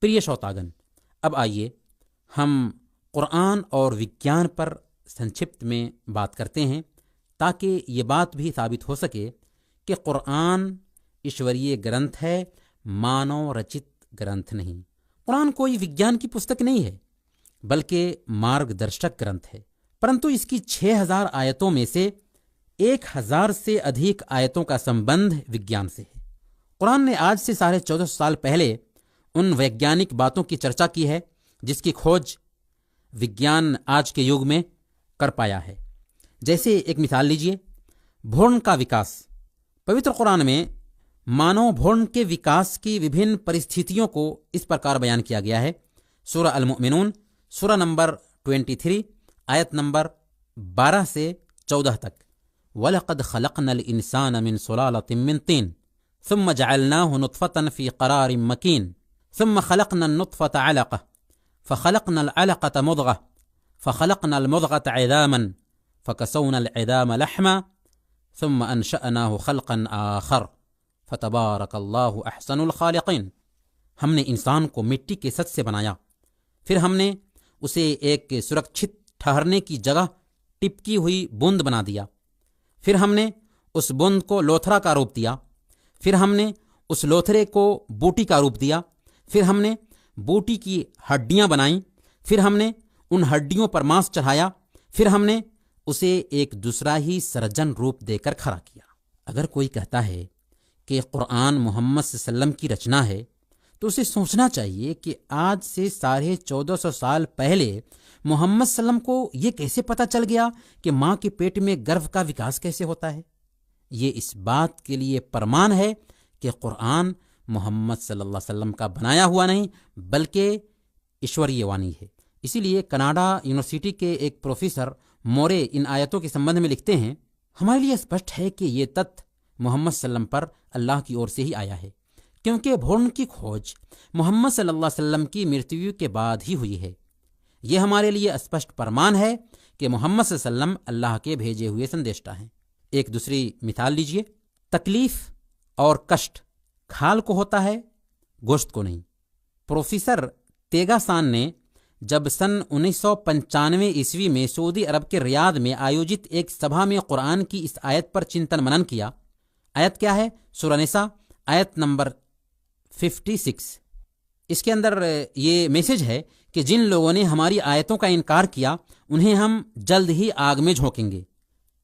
प्रिय श्रोतागण, अब आइए हम कुरान और विज्ञान पर संक्षिप्त में बात करते हैं, ताकि ये बात भी साबित हो सके कि कुरान ईश्वरीय ग्रंथ है, मानव रचित ग्रंथ नहीं। कुरान कोई विज्ञान की पुस्तक नहीं है, बल्कि मार्गदर्शक ग्रंथ है। परंतु इसकी 6000 आयतों में से 1000 से अधिक आयतों का संबंध विज्ञान से है। कुरान ने आज से 1450 साल पहले उन वैज्ञानिक बातों की चर्चा की है जिसकी खोज विज्ञान आज के युग में कर पाया है। जैसे एक मिसाल लीजिए, भ्रूण का विकास। पवित्र कुरान में मानव भ्रूण के विकास की विभिन्न परिस्थितियों को इस प्रकार बयान किया गया है। सूरा अल मुमिनून, सूरा नंबर 23, आयत नंबर 12 से 14 तक। वलक़द खलक़नल इंसान मिन सुलालतिन मिन तीन सुम्मा जअलनाहु नुत्फ़तन फ़ी क़रारिन मकीन सुम्मा खलक़नन नुत्फ़त अलक़ह फ़खलक़नल अलक़त मुद्ग़ह फ़खलक़नल मुद्ग़त इज़ामन फ़कसौनल इज़ाम लहमा सुम्मा अंशअनाहु ख़ल्क़न आख़र फ़तबारकल्लाहु अहसनुल ख़ालिक़ीन। हमने इंसान को मिट्टी के सत से बनाया, फिर हमने उसे एक सुरक्षित ठहरने की जगह टिपकी हुई बूंद बना दिया। फिर हमने उस बूंद को लोथरा का रूप दिया। फिर हमने उस लोथरे को बूटी का रूप दिया। फिर हमने बूटी की हड्डियां बनाई। फिर हमने उन हड्डियों पर मांस चढ़ाया। फिर हमने उसे एक दूसरा ही सर्जन रूप देकर खड़ा किया। अगर कोई कहता है कि कुरान मोहम्मद सल्लल्लाहु अलैहि वसल्लम की रचना है, तो उसे सोचना चाहिए कि आज से 1450 साल पहले मोहम्मद सल्लम को ये कैसे पता चल गया कि माँ के पेट में गर्भ का विकास कैसे होता है। ये इस बात के लिए प्रमाण है कि कुरान मोहम्मद सल्लल्लाहु अलैहि वसल्लम का बनाया हुआ नहीं, बल्कि ईश्वरीय वाणी है। इसीलिए कनाडा यूनिवर्सिटी के एक प्रोफेसर मोरे इन आयतों के संबंध में लिखते हैं, हमारे लिए स्पष्ट है कि ये तथ्य मोहम्मद सल्लम पर अल्लाह की ओर से ही आया है, क्योंकि भ्रूण की खोज मोहम्मद सल्लल्लाहु अलैहि वसल्लम की मृत्यु के बाद ही हुई है। यह हमारे लिए स्पष्ट प्रमाण है कि मोहम्मद सल्लल्लाहु अलैहि वसल्लम अल्लाह के भेजे हुए संदेष्टा हैं। एक दूसरी मिसाल लीजिए, तकलीफ और कष्ट खाल को होता है, गोश्त को नहीं। प्रोफेसर तेगासान ने जब सन 1995 ईस्वी में सऊदी अरब के रियाद में आयोजित एक सभा में कुरान की इस आयत पर चिंतन मनन किया। आयत क्या है? सूरा निसा, आयत नंबर 56। इसके अंदर ये मैसेज है कि जिन लोगों ने हमारी आयतों का इनकार किया, उन्हें हम जल्द ही आग में झोंकेंगे।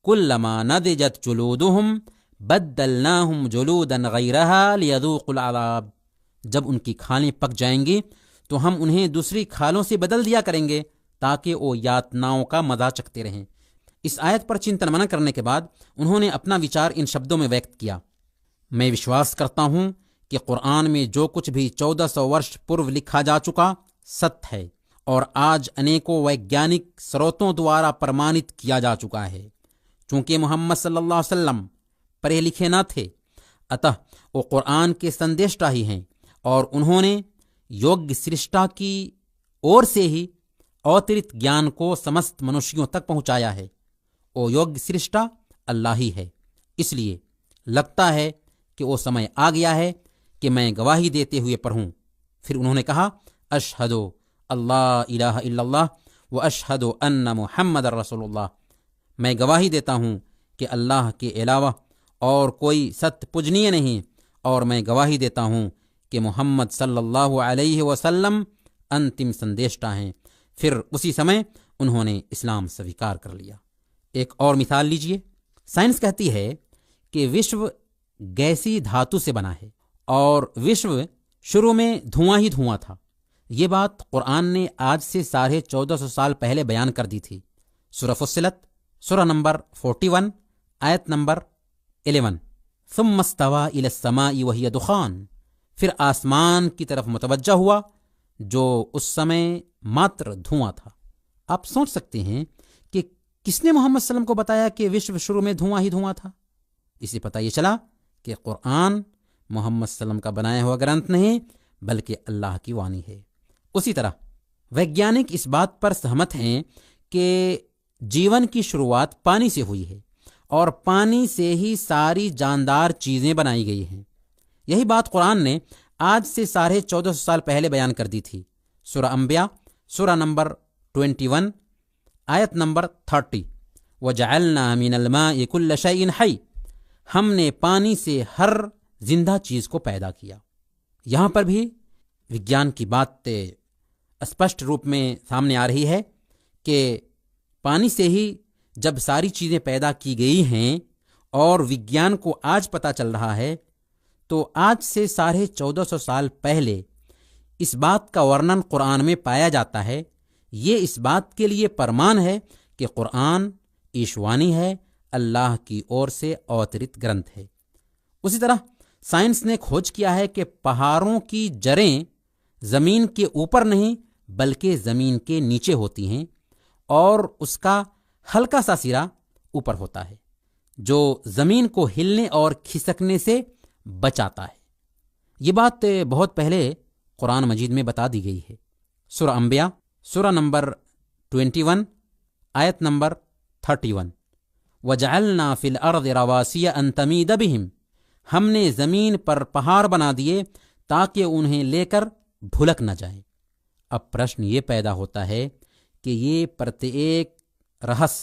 कुल्लमा नदिजत जुलूदुहुम बद्दलनाहुम जुलूदन गैरहा लियज़ूक़ुल अज़ाब। जब उनकी खालें पक जाएंगी तो हम उन्हें दूसरी खालों से बदल दिया करेंगे ताकि वो यातनाओं का मजा चखते रहें। इस आयत पर चिंतन मनन करने के बाद उन्होंने अपना विचार इन शब्दों में व्यक्त किया, मैं विश्वास करता हूं कि कुरान में जो कुछ भी 1400 वर्ष पूर्व लिखा जा चुका सत्य है और आज अनेकों वैज्ञानिक स्रोतों द्वारा प्रमाणित किया जा चुका है। चूंकि मोहम्मद सल्लल्लाहु अलैहि वसल्लम पढ़े लिखे न थे, अतः वो कुरान के संदेष्टा ही हैं और उन्होंने योग्य सृष्टा की ओर से ही अतिरिक्त ज्ञान को समस्त मनुष्यों तक पहुंचाया है। वो योग्य सृष्टा अल्लाह ही है। इसलिए लगता है कि वो समय आ गया है कि मैं गवाही देते हुए पढ़ूं। फिर उन्होंने कहा, अशहदु अल्लाह इलाहा इल्लल्लाह व अशहदु अन्ना मुहम्मदर रसूलुल्लाह। मैं गवाही देता हूं कि अल्लाह के अलावा और कोई सत्य पूजनीय नहीं, और मैं गवाही देता हूं कि मोहम्मद सल्लल्लाहु अलैहि वसल्लम अंतिम संदेष्टा हैं। फिर उसी समय उन्होंने इस्लाम स्वीकार कर लिया। एक और मिसाल लीजिए, साइंस कहती है कि विश्व गैसी धातु से बना है और विश्व शुरू में धुआं ही धुआं था। ये बात कुरान ने आज से 1450 साल पहले बयान कर दी थी। सूरा फुस्सिलत, सूरा नंबर 41, आयत नंबर 11। सुम्मा इस्तवा इला समाई वहिय दुखान। फिर आसमान की तरफ मुतवज्जा हुआ जो उस समय मात्र धुआं था। आप सोच सकते हैं कि किसने मोहम्मद सल्लम को बताया कि विश्व शुरू में धुआं ही धुआं था। इसे पता ये चला कि कुरान मोहम्मद सल्लम का बनाया हुआ ग्रंथ नहीं, बल्कि अल्लाह की वाणी है। उसी तरह वैज्ञानिक इस बात पर सहमत हैं कि जीवन की शुरुआत पानी से हुई है और पानी से ही सारी जानदार चीजें बनाई गई हैं। यही बात कुरान ने آج سے 1450 سال پہلے بیان کر دی تھی۔ سورہ انبیاء سورہ نمبر 21 آیت نمبر 30، وَجَعَلْنَا مِنَ الْمَاءِ كُلَّ شَيْءٍ حَيٍّ، ہم نے پانی سے ہر زندہ چیز کو پیدا کیا۔ یہاں پر بھی وگیان کی بات اسپشٹ روپ میں سامنے آ رہی ہے کہ پانی سے ہی جب ساری چیزیں پیدا کی گئی ہیں اور وگیان کو آج پتہ چل رہا ہے، تو آج سے 1450 سال پہلے اس بات کا ورنن قرآن میں پایا جاتا ہے۔ یہ اس بات کے لیے پرمان ہے کہ قرآن ایشوانی ہے، اللہ کی اور سے اوترت گرنتھ ہے۔ اسی طرح سائنس نے کھوج کیا ہے کہ پہاڑوں کی جڑیں زمین کے اوپر نہیں بلکہ زمین کے نیچے ہوتی ہیں، اور اس کا ہلکا سا سرا اوپر ہوتا ہے جو زمین کو ہلنے اور کھسکنے سے بچاتا ہے۔ یہ بات بہت پہلے قرآن مجید میں بتا دی گئی ہے۔ سورہ انبیاء سورہ نمبر 21 آیت نمبر 31، وَجَعَلْنَا فِي الْأَرْضِ رَوَاسِيَ أَن تَمِيدَ بِهِمْ، ہم نے زمین پر پہاڑ بنا دیے تاکہ انہیں لے کر ڈھلک نہ جائیں۔ اب پرشن یہ پیدا ہوتا ہے کہ یہ پرتیک رہس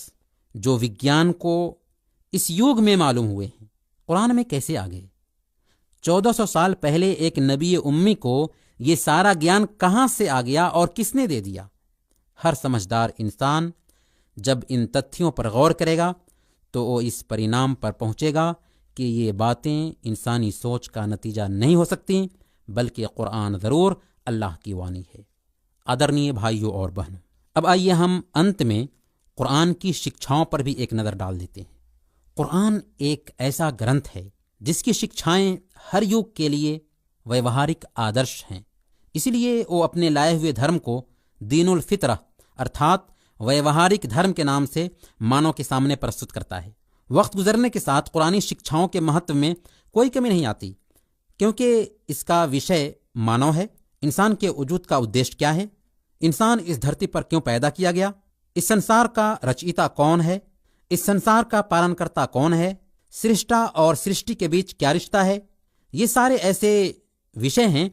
جو وگیان کو اس یوگ میں معلوم ہوئے ہیں، قرآن میں کیسے آ گئے؟ 1400 سال پہلے ایک نبی امی کو یہ سارا گیان کہاں سے آ گیا اور کس نے دے دیا؟ ہر سمجھدار انسان جب ان تتھیوں پر غور کرے گا تو وہ اس پرینام پر پہنچے گا کہ یہ باتیں انسانی سوچ کا نتیجہ نہیں ہو سکتی، بلکہ قرآن ضرور اللہ کی وانی ہے۔ آدرنیے بھائیوں اور بہنوں، اب آئیے ہم انت میں قرآن کی شکچھاؤں پر بھی ایک نظر ڈال دیتے ہیں۔ قرآن ایک ایسا گرنتھ ہے جس کی شکچھائیں ہر یوگ کے لیے ویوہارک آدرش ہیں، اسی لیے وہ اپنے لائے ہوئے دھرم کو دین الفطرہ ارتھات ویوہارک دھرم کے نام سے مانو کے سامنے پرستت کرتا ہے۔ وقت گزرنے کے ساتھ قرآنی شکچھاؤں کے مہتو میں کوئی کمی نہیں آتی، کیونکہ اس کا وشے مانو ہے۔ انسان کے وجود کا ادیش کیا ہے؟ انسان اس دھرتی پر کیوں پیدا کیا گیا؟ اس سنسار کا رچیتا کون ہے؟ اس سنسار کا پالن کرتا کون ہے؟ سرشٹا اور سرشٹی کے بیچ کیا رشتہ ہے؟ یہ سارے ایسے وشے ہیں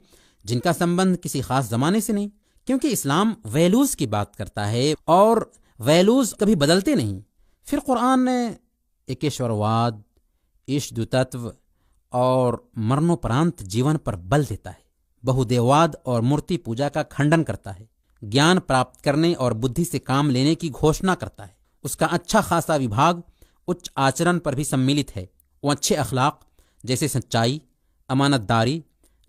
جن کا سمبند کسی خاص زمانے سے نہیں، کیونکہ اسلام ویلوز کی بات کرتا ہے اور ویلوز کبھی بدلتے نہیں۔ پھر قرآن نے ایکیشور واد، ایشدو تتو اور مرنوپرانت جیون پر بل دیتا ہے، بہودیواد اور مورتی پوجا کا کھنڈن کرتا ہے، گیان پراپت کرنے اور بدھی سے کام لینے کی گھوشنا کرتا ہے۔ اس کا اچھا خاصا وبھاگ اچ آچرن پر بھی سملت ہے۔ وہ اچھے اخلاق جیسے سچائی، امانت داری،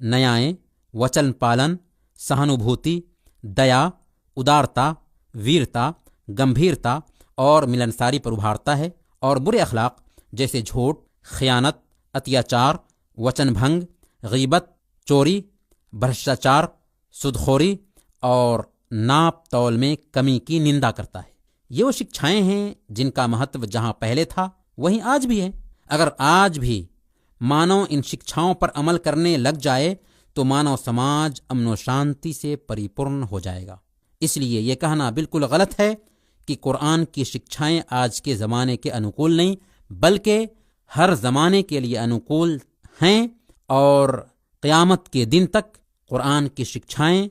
نیائیں، وچن پالن، سہانوبھوتی، دیا، ادارتا، ویرتا، گمبھیرتا اور ملنساری پر ابھارتا ہے، اور برے اخلاق جیسے جھوٹ، خیانت، اتیاچار، وچن بھنگ، غیبت، چوری، بھرشٹاچار، سودخوری اور ناپ تول میں کمی کی نندا کرتا ہے۔ یہ وہ شکچھائیں ہیں جن کا مہتو جہاں پہلے تھا وہیں آج بھی ہے۔ اگر آج بھی مانو ان شکچھاؤں پر عمل کرنے لگ جائے تو مانو سماج امن و شانتی سے پریپورن ہو جائے گا۔ اس لیے یہ کہنا بالکل غلط ہے کہ قرآن کی شکچھائیں آج کے زمانے کے انوکول نہیں، بلکہ ہر زمانے کے لیے انوکول ہیں، اور قیامت کے دن تک قرآن کی شکچھائیں